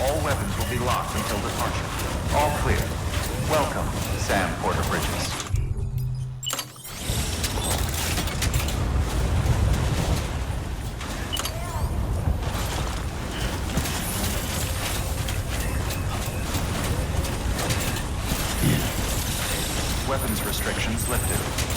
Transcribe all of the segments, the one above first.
All weapons will be locked until departure. All clear. Welcome, Sam Porter Bridges. Weapons restrictions lifted.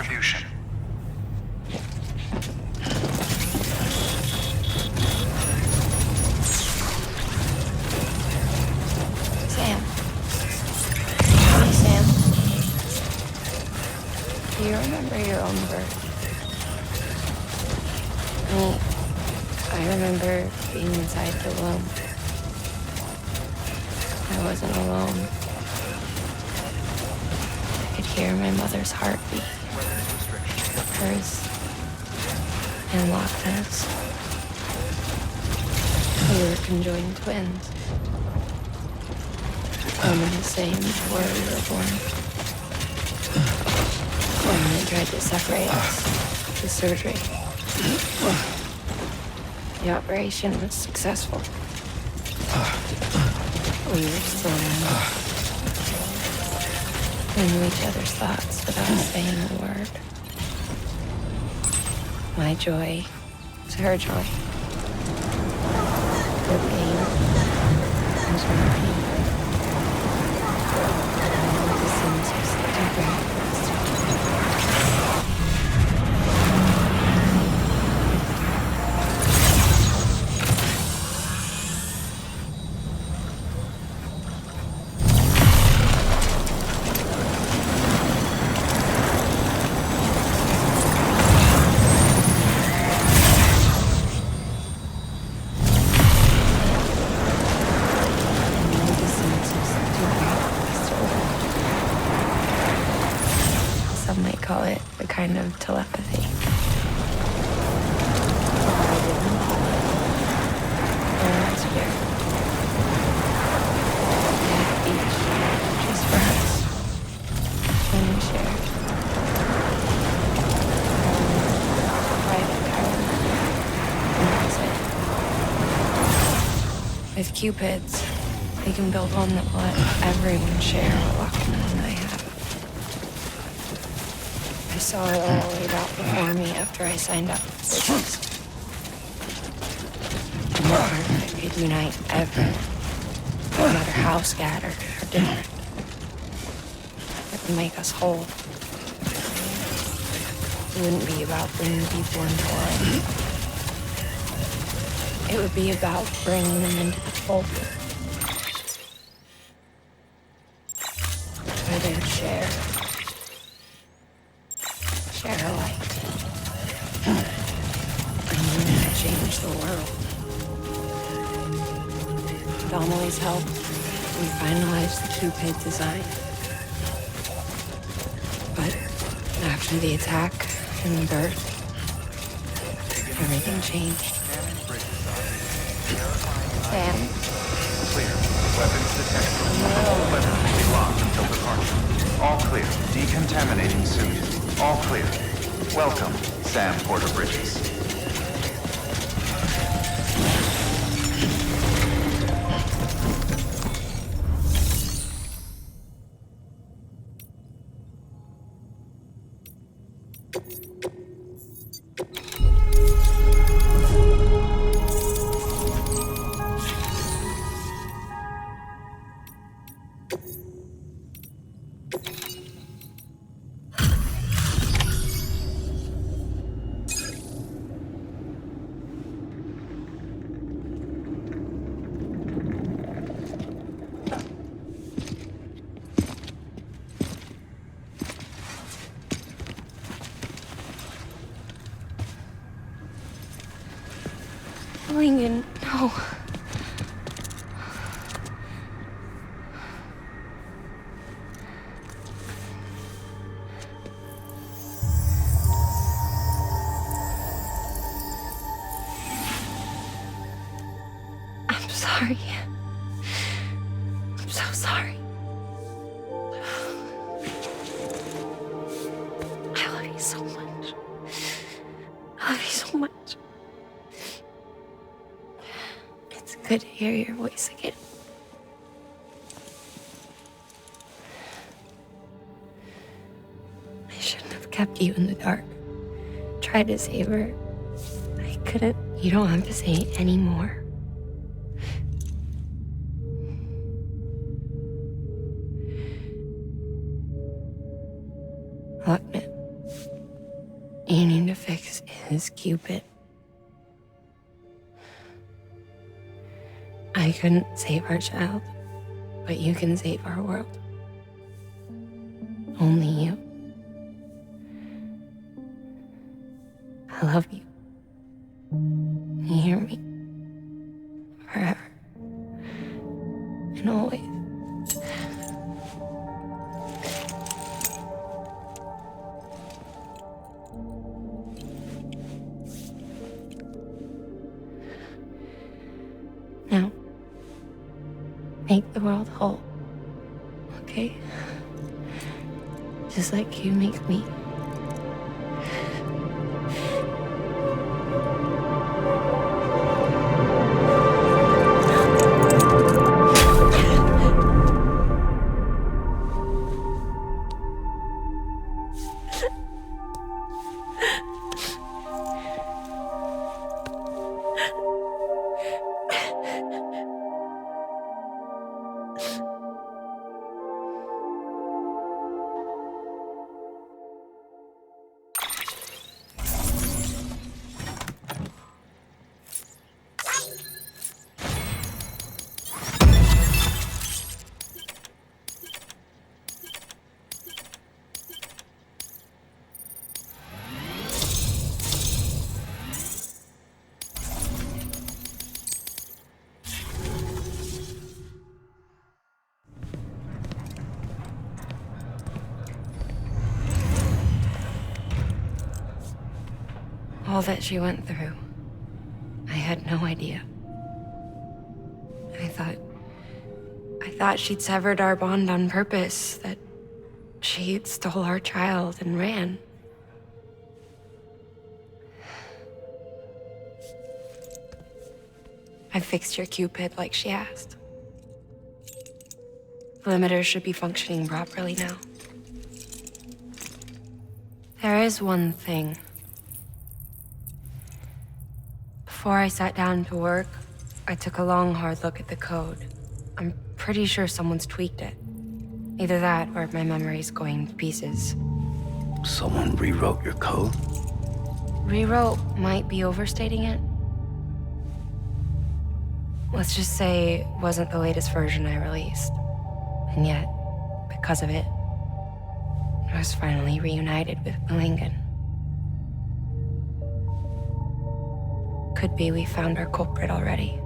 contribution. Sam. Hey, Sam. Do you remember your own birth? I remember being inside the womb. I wasn't alone. I could hear my mother's heartbeat. Hers and Lochna's. We were conjoined twins. Born in the same before we were born. When they tried to separate us, the surgery. The operation was successful. We were still young. We knew each other's thoughts without saying a word. My joy was her joy. Her pain was my pain. The sins was temporary. Call it a kind of telepathy. Each just for us. And we share. Private and with Cupids, we can build one that will let everyone share what Lochna and I have. I saw it all laid out before me after I signed up for this. A network that could unite everyone, no matter how scattered or different. That would make us whole. It wouldn't be about bringing people into one. It would be about bringing them into the fold. Where they would share alike. And we could change the world. With Amelie's help, we finalized the Cupid design. But after the attack and the birth, everything changed. Sam? Clear. Weapons detected. All weapons will be locked until departure. All clear. Decontaminating suit. All clear. Welcome, Sam Porter Bridges. Lincoln, no. I'm sorry. I'm so sorry. I love you so much. I love you so much. It's good to hear your voice again. I shouldn't have kept you in the dark. Tried to save her. I couldn't. You don't have to say any more. Lochna, you need to fix is Cupid. I couldn't save our child, but you can save our world. Only you. I love you. You hear me? Forever. And always. Now, make the world whole, okay? Just like you make me. All that she went through, I had no idea. I thought she'd severed our bond on purpose, that she stole our child and ran. I fixed your Cupid like she asked. The limiter should be functioning properly now. There is one thing. Before I sat down to work, I took a long, hard look at the code. I'm pretty sure someone's tweaked it. Either that or my memory's going to pieces. Someone rewrote your code? Rewrote might be overstating it. Let's just say it wasn't the latest version I released. And yet, because of it, I was finally reunited with Malingen. Could be we found our culprit already.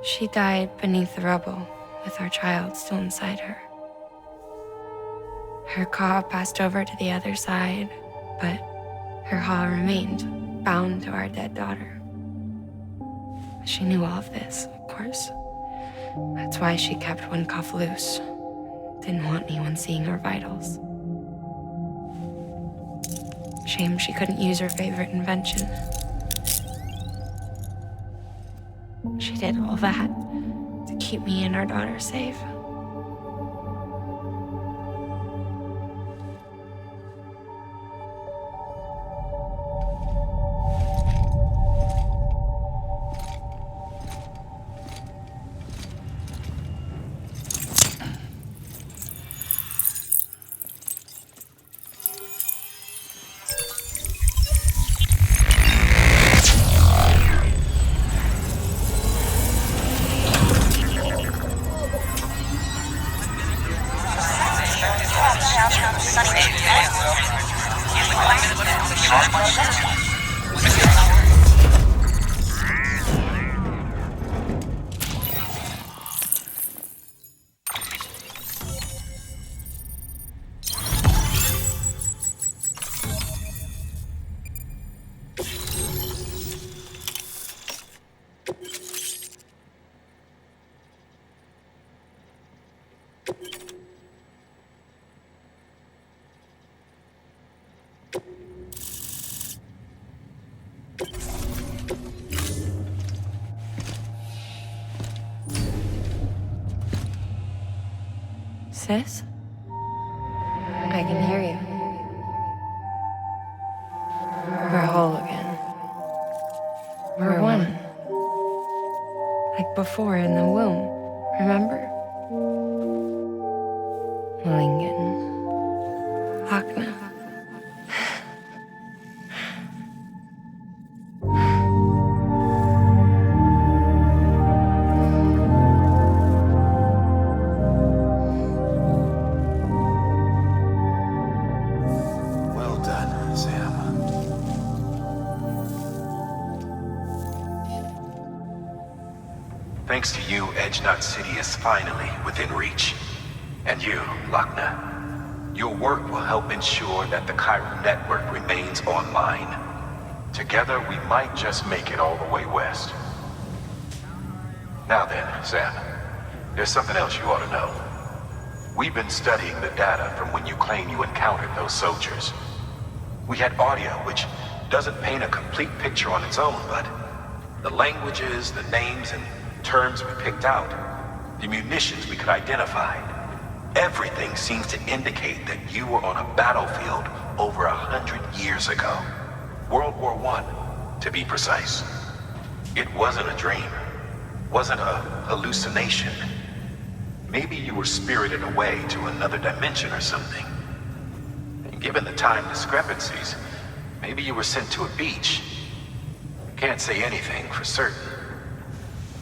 She died beneath the rubble, with our child still inside her. Her caw passed over to the other side, but her haw remained, bound to our dead daughter. She knew all of this, of course. That's why she kept one cuff loose. Didn't want anyone seeing her vitals. Shame she couldn't use her favorite invention. She did all that to keep me and our daughter safe. Sis? I can hear you. We're whole again. We're one. Like before in the womb, remember? Lingen. Hakna. Well done, Sam. Thanks to you, Edgenut City is finally within reach. And you, Lochna. Your work will help ensure that the chiral network remains online. Together, we might just make it all the way west. Now then, Sam, there's something else you ought to know. We've been studying the data from when you claim you encountered those soldiers. We had audio, which doesn't paint a complete picture on its own, but the languages, the names, and terms we picked out, the munitions we could identify, everything seems to indicate that you were on a battlefield over 100 years ago. World War I, to be precise. It wasn't a dream. Wasn't a hallucination. Maybe you were spirited away to another dimension or something. And given the time discrepancies, maybe you were sent to a beach. Can't say anything for certain.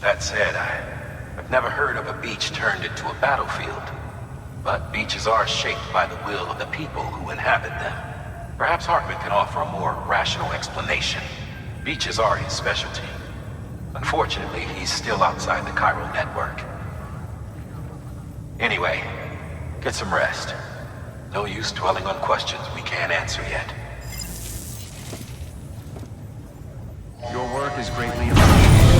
That said, I've never heard of a beach turned into a battlefield. But beaches are shaped by the will of the people who inhabit them. Perhaps Hartman can offer a more rational explanation. Beaches are his specialty. Unfortunately, he's still outside the chiral network. Anyway, get some rest. No use dwelling on questions we can't answer yet. Your work is greatly appreciated.